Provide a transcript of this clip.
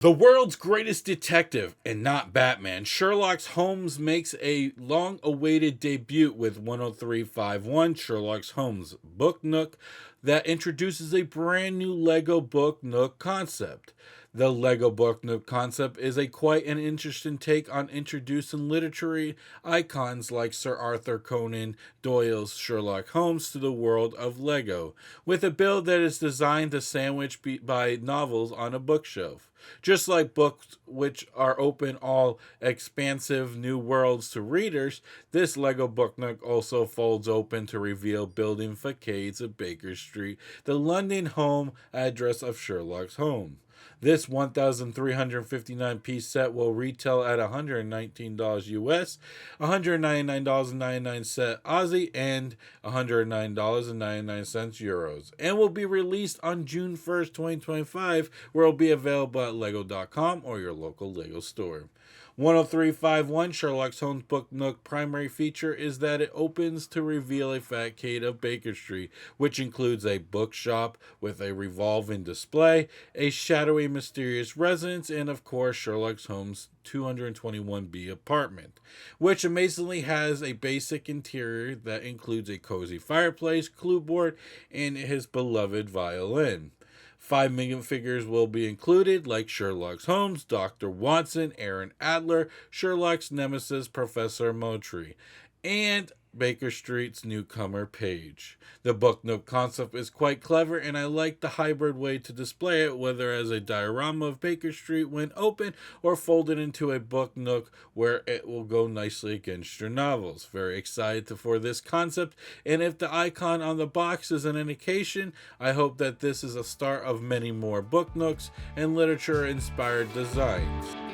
The world's greatest detective, and not Batman, Sherlock Holmes makes a long awaited debut with 10351 Sherlock Holmes Book Nook that introduces a brand new Lego Book Nook concept. The Lego Book Nook concept is a quite an interesting take on introducing literary icons like Sir Arthur Conan Doyle's Sherlock Holmes to the world of Lego, with a build that is designed to sandwich by novels on a bookshelf. Just like books which are open all expansive new worlds to readers, this Lego Book Nook also folds open to reveal building facades of Baker Street, the London home address of Sherlock Holmes. This 1,359-piece set will retail at $119 US, $199.99 Aussie, and $109.99 Euros, and will be released on June 1st, 2025, where it will be available at lego.com or your local Lego store. 10351 Sherlock Holmes Book Nook primary feature is that it opens to reveal a facade of Baker Street, which includes a bookshop with a revolving display, a shadowy mysterious residence, and of course Sherlock Holmes' 221B apartment, which amazingly has a basic interior that includes a cozy fireplace, clue board, and his beloved violin. 5 minifigures will be included, like Sherlock Holmes, Dr. Watson, Aaron Adler, Sherlock's nemesis, Professor Moultrie, and Baker Street's newcomer Page. The Book Nook concept is quite clever, and I like the hybrid way to display it, whether as a diorama of Baker Street when open or folded into a book nook where it will go nicely against your novels. Very excited for this concept, and if the icon on the box is an indication, I hope that this is a start of many more book nooks and literature-inspired designs.